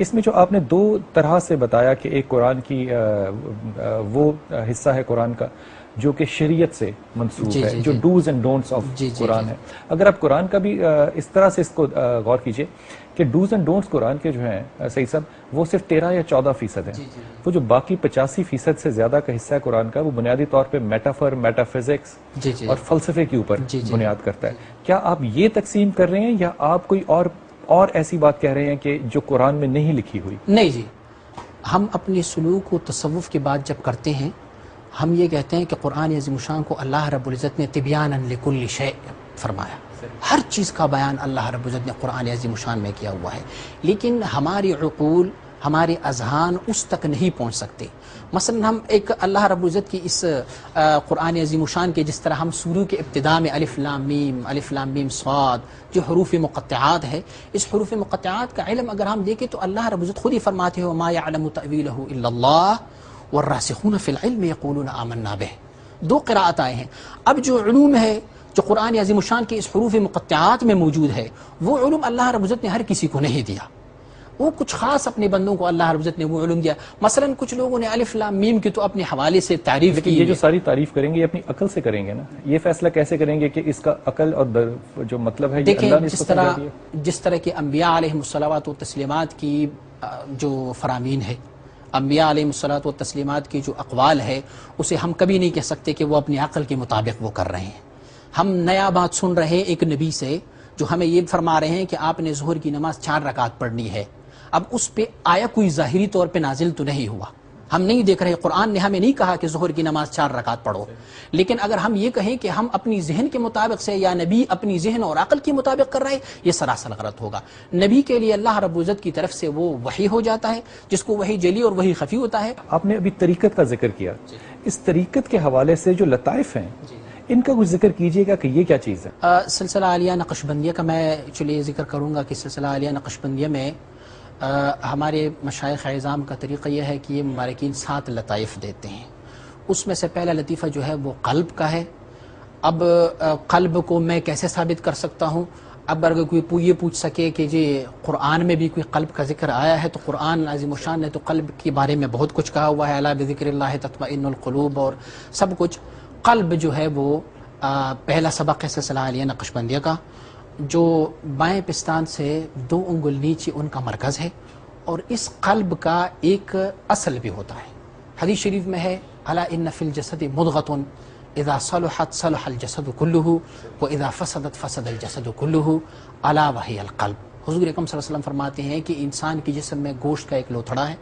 اس میں جو آپ نے دو طرح سے بتایا کہ ایک قرآن کی وہ حصہ ہے قرآن کا جو کہ شریعت سے منسوخ ہے، جو ڈوز اینڈ ڈونٹس آف قرآن ہے. اگر آپ قرآن کا بھی اس طرح سے اس کو غور کیجئے کہ ڈوز اینڈ ڈونٹس قرآن کے جو ہیں سعید صاحب وہ صرف 13 یا 14% ہیں. وہ جو باقی 85% سے زیادہ کا حصہ ہے قرآن کا وہ بنیادی طور پہ میٹافر، میٹافزکس اور فلسفے کے اوپر بنیاد کرتا ہے. کیا آپ یہ تقسیم کر رہے ہیں یا آپ کوئی اور ایسی بات کہہ رہے ہیں کہ جو قرآن میں نہیں لکھی ہوئی؟ نہیں جی، ہم اپنے سلوک و تصوف کی بات جب کرتے ہیں ہم یہ کہتے ہیں کہ قرآن عظیم الشان کو اللہ رب العزت نے تبیانا لکل شیء فرمایا. ہر چیز کا بیان اللہ رب العزت نے قرآن عظیم الشان میں کیا ہوا ہے، لیکن ہماری عقول، ہمارے اذہان اس تک نہیں پہنچ سکتے. مثلا ہم ایک اللہ رب العزت کی اس قرآن عظیم الشان کے جس طرح ہم سورہ کے ابتداء میں الف لام میم صاد جو حروف مقطعات ہے، اس حروف مقطعات کا علم اگر ہم دیکھیں تو اللہ رب العزت خود ہی فرماتے ہیں وما يعلم تأویلہ الا اللہ والراسخون فی العلم یقولون آمنا بہ. دو قراءت آئے ہیں. اب جو علوم ہے جو قرآن عظیم الشان کے اس حروف مقطعات میں موجود ہے وہ علوم اللہ رب العزت نے ہر کسی کو نہیں دیا، وہ کچھ خاص اپنے بندوں کو اللہ رب العزت نے وہ علوم دیا. مثلا کچھ لوگوں نے الف لام میم کی تو اپنے حوالے سے تعریف کی. یہ جو ساری تعریف کریں گے یہ اپنی عقل سے کریں گے نا، یہ فیصلہ کیسے کریں گے کہ اس کا عقل اور جو مطلب ہے یہ اللہ نے اس کو سمجھا دیا؟ جس طرح کہ انبیاء علیہم الصلوات و تسلیمات کی جو فرامین ہے، انبیاء علیہم الصلوات و تسلیمات کی جو اقوال ہے اسے ہم کبھی نہیں کہہ سکتے کہ وہ اپنی عقل کے مطابق وہ کر رہے ہیں. ہم نیا بات سن رہے ہیں ایک نبی سے جو ہمیں یہ فرما رہے ہیں کہ آپ نے ظہر کی نماز 4 رکعت پڑھنی ہے. اب اس پہ آیا کوئی ظاہری طور پہ نازل تو نہیں ہوا، ہم نہیں دیکھ رہے، قرآن نے ہمیں نہیں کہا کہ ظہر کی نماز 4 رکعت پڑھو. لیکن اگر ہم یہ کہیں کہ ہم اپنی ذہن کے مطابق سے یا نبی اپنی ذہن اور عقل کے مطابق کر رہے ہیں، یہ سراسر غلط ہوگا. نبی کے لیے اللہ رب العزت کی طرف سے وہ وحی ہو جاتا ہے جس کو وحی جلی اور وحی خفی ہوتا ہے. آپ نے ابھی طریقت کا ذکر کیا، اس طریقت کے حوالے سے جو لطائف ہیں ان کا کچھ ذکر کیجئے گا کہ یہ کیا چیز ہے؟ سلسلہ عالیہ نقشبندیہ کا میں چلیے ذکر کروں گا کہ سلسلہ عالیہ نقشبندیہ میں ہمارے مشائخ اعظام کا طریقہ یہ ہے کہ یہ مبارکین 7 لطائف دیتے ہیں. اس میں سے پہلا لطیفہ جو ہے وہ قلب کا ہے. اب قلب کو میں کیسے ثابت کر سکتا ہوں؟ اب اگر کوئی یہ پوچھ سکے کہ جی قرآن میں بھی کوئی قلب کا ذکر آیا ہے تو قرآن عظیم الشان نے تو قلب کے بارے میں بہت کچھ کہا ہوا ہے، الا بذکر اللہ تطمئن القلوب اور سب کچھ. قلب جو ہے وہ پہلا سبق ہے سلسلہ عالیہ نقشبندیہ کا، جو بائیں پستان سے 2 انگل نیچے ان کا مرکز ہے. اور اس قلب کا ایک اصل بھی ہوتا ہے. حدیث شریف میں ہے الا ان فی الجسد مضغۃ اذا صلحت صلح الجسد كله واذا فسدت فسد الجسد كله الا وهي القلب. حضور اکرم صلی اللہ علیہ وسلم فرماتے ہیں کہ انسان کے جسم میں گوشت کا ایک لوتھڑا ہے،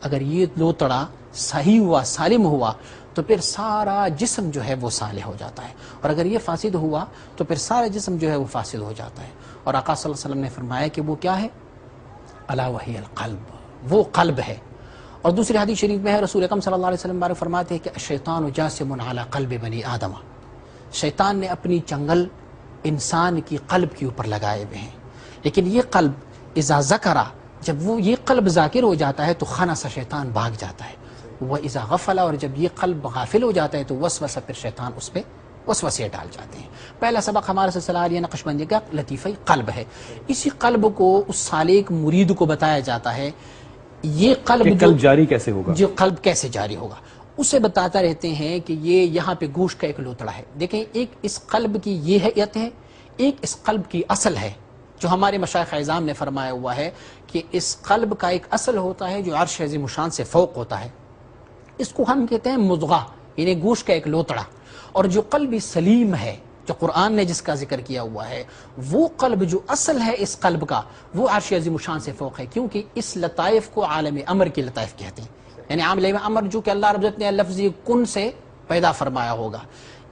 اگر یہ لوتھڑا صحیح ہوا، سالم ہوا تو پھر سارا جسم جو ہے وہ صالح ہو جاتا ہے، اور اگر یہ فاسد ہوا تو پھر سارا جسم جو ہے وہ فاسد ہو جاتا ہے. اور آقا صلی اللہ علیہ وسلم نے فرمایا کہ وہ کیا ہے؟ الا وہی القلب، وہ قلب ہے. اور دوسری حدیث شریف میں ہے رسول اکرم صلی اللہ علیہ وسلم بارے فرماتے ہیں کہ الشیطان جاسم علی قلب بنی آدم، شیطان نے اپنی چنگل انسان کی قلب کے اوپر لگائے ہوئے ہیں. لیکن یہ قلب اذا ذکر، جب وہ یہ قلب ذاکر ہو جاتا ہے تو خنس شیطان بھاگ جاتا ہے. وہ اذا غفل، اور جب یہ قلب غافل ہو جاتا ہے تو وسوسہ، پھر شیطان اس پہ وسوسے ڈال جاتے ہیں. پہلا سبق ہمارے سلسلہ عالیہ نقشبندیہ کا لطیفہ قلب ہے. اسی قلب کو اس سالک مرید کو بتایا جاتا ہے یہ قلب جاری کیسے ہوگا، جو قلب کیسے جاری ہوگا اسے بتاتا رہتے ہیں کہ یہ یہاں پہ گوشت کا ایک لوتڑا ہے. دیکھیں ایک اس قلب کی یہ حیت ہے، ایک اس قلب کی اصل ہے جو ہمارے مشائخ اعظام نے فرمایا ہوا ہے کہ اس قلب کا ایک اصل ہوتا ہے جو عرش عظیم الشان سے فوق ہوتا ہے. اس کو ہم کہتے ہیں مضغہ، یعنی گوشت کا ایک لوتڑا. اور جو قلب سلیم ہے جو قرآن نے جس کا ذکر کیا ہوا ہے، وہ قلب جو اصل ہے اس قلب کا وہ عرش عظیم الشان سے فوق ہے، کیونکہ اس لطائف کو عالم امر کے لطائف کہتے ہیں. یعنی عالم امر جو کہ اللہ رب العزت نے لفظ کن سے پیدا فرمایا ہوگا.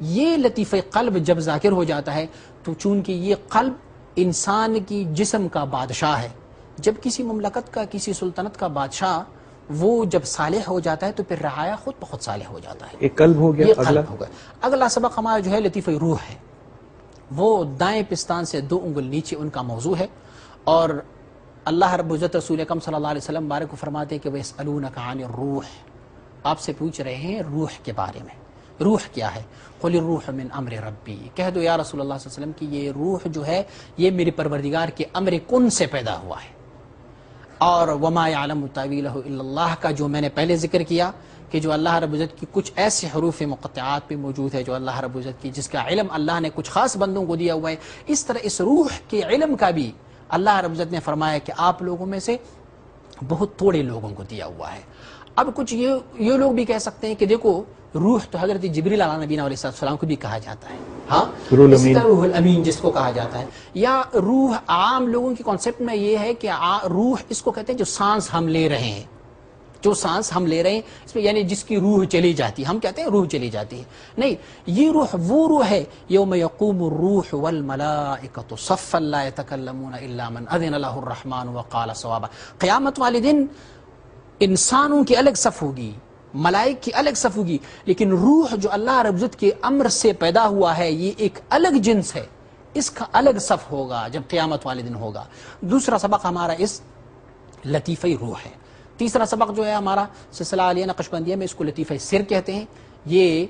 یہ لطیفہ قلب جب ذاکر ہو جاتا ہے تو چونکہ یہ قلب انسان کی جسم کا بادشاہ ہے، جب کسی مملکت کا، کسی سلطنت کا بادشاہ وہ جب صالح ہو جاتا ہے تو پھر رعایا خود بخود صالح ہو جاتا ہے. ایک قلب ہو گیا. اگلا سبق ہمارا جو ہے لطیفہ روح ہے، وہ دائیں پستان سے 2 انگل نیچے ان کا موضوع ہے. اور اللہ رب العزت رسول اکرم صلی اللہ علیہ وسلم بارک کو فرماتے ہیں کہ وَيَسْأَلُونَكَ عَنِ الرُّوحِ، آپ سے پوچھ رہے ہیں روح کے بارے میں. روح کیا ہے؟ قُلِ الرُّوحُ مِنْ أَمْرِ رَبِّي، کہہ دو یا رسول اللہ صلی اللہ علیہ وسلم کہ یہ روح جو ہے یہ میرے پروردگار کے امر کن سے پیدا ہوا ہے. اور وما یعلم تاویلہ الا اللہ کا جو میں نے پہلے ذکر کیا کہ جو اللہ رب العزت کی کچھ ایسے حروف مقطعات پہ موجود ہے جو اللہ رب العزت کی جس کا علم اللہ نے کچھ خاص بندوں کو دیا ہوا ہے، اس طرح اس روح کے علم کا بھی اللہ رب العزت نے فرمایا کہ آپ لوگوں میں سے بہت تھوڑے لوگوں کو دیا ہوا ہے۔ اب کچھ یہ لوگ بھی کہہ سکتے ہیں کہ دیکھو روح تو حضرت جبریل علیہ نبینا علیہ السلام کو بھی کہا جاتا ہے، ہاں روح الامین جس کو کہا جاتا ہے، یا روح عام لوگوں کی کانسیپٹ میں یہ ہے کہ روح اس کو کہتے ہیں جو سانس ہم لے رہے ہیں، جو سانس ہم لے رہے ہیں اس میں یعنی جس کی روح چلی جاتی ہے، ہم کہتے ہیں روح چلی جاتی ہے، نہیں، یہ روح وہ روح ہے یوم یقوم الروح والملائکۃ صفا لا یتکلمون الا من اذن له الرحمن وقال صوابا، قیامت والے دن انسانوں کی الگ صف ہوگی، ملائک کی الگ صف ہوگی، لیکن روح جو اللہ رب العزت کے امر سے پیدا ہوا ہے یہ ایک الگ جنس ہے، اس کا الگ صف ہوگا جب قیامت والے دن ہوگا۔ دوسرا سبق ہمارا اس لطیفہ روح ہے۔ تیسرا سبق جو ہے ہمارا سلسلہ عالیہ نقشبندیہ میں اس کو لطیفہ سر کہتے ہیں، یہ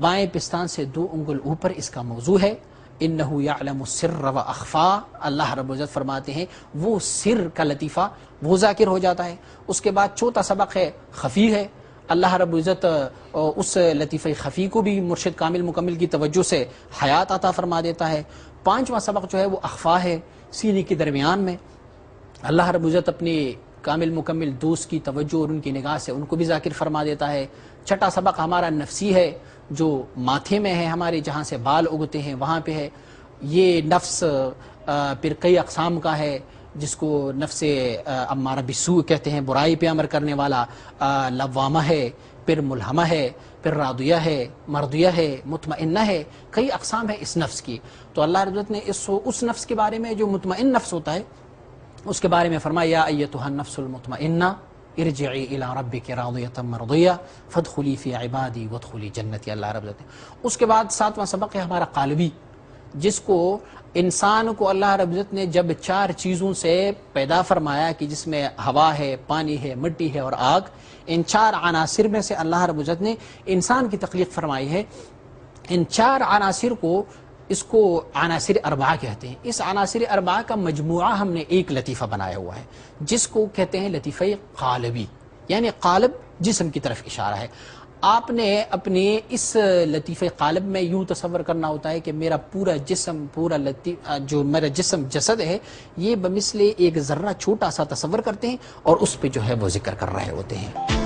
بائیں پستان سے 2 انگل اوپر اس کا موضوع ہے۔ انہ یعلم السر و اخفا، اللہ رب العزت فرماتے ہیں وہ سر کا لطیفہ وہ ذاکر ہو جاتا ہے۔ اس کے بعد چوتھا سبق ہے خفی ہے، اللہ رب العزت اس لطیفہ خفی کو بھی مرشد کامل مکمل کی توجہ سے حیات عطا فرما دیتا ہے۔ پانچواں سبق جو ہے وہ اخفا ہے، سینے کے درمیان میں اللہ رب العزت اپنی کامل مکمل دوست کی توجہ اور ان کی نگاہ سے ان کو بھی ذاکر فرما دیتا ہے۔ چھٹا سبق ہمارا نفسی ہے، جو ماتھے میں ہے ہمارے، جہاں سے بال اگتے ہیں وہاں پہ ہے۔ یہ نفس پھر کئی اقسام کا ہے، جس کو نفس امارہ بالسوء کہتے ہیں، برائی پہ امر کرنے والا، لوامہ ہے، پھر ملہمہ ہے، پھر راضیہ ہے، مرضیہ ہے، مطمئنہ ہے، کئی اقسام ہے اس نفس کی۔ تو اللہ رب العزت نے اس نفس کے بارے میں جو مطمئن نفس ہوتا ہے اس کے بارے میں فرمایا یا ایتھا النفس المطمئنہ ارجعی الی ربک راضیۃ مرضیہ فادخلی فی عبادی وادخلی جنتی، اللہ رب العزت۔ اس کے بعد 7واں سبق ہے ہمارا قالبی، جس کو انسان کو اللہ رب العزت نے جب 4 چیزوں سے پیدا فرمایا کہ جس میں ہوا ہے، پانی ہے، مٹی ہے اور آگ، ان 4 عناصر میں سے اللہ رب العزت نے انسان کی تخلیق فرمائی ہے۔ ان 4 عناصر کو اس کو عناصر 4 کہتے ہیں۔ اس عناصر 4 کا مجموعہ ہم نے ایک لطیفہ بنایا ہوا ہے جس کو کہتے ہیں لطیفہ قالبی، یعنی قالب جسم کی طرف اشارہ ہے۔ آپ نے اپنے اس لطیفہ قالب میں یوں تصور کرنا ہوتا ہے کہ میرا پورا جسم، جو میرا جسم جسد ہے یہ بمثل ایک ذرہ چھوٹا سا تصور کرتے ہیں اور اس پہ جو ہے وہ ذکر کر رہے ہوتے ہیں۔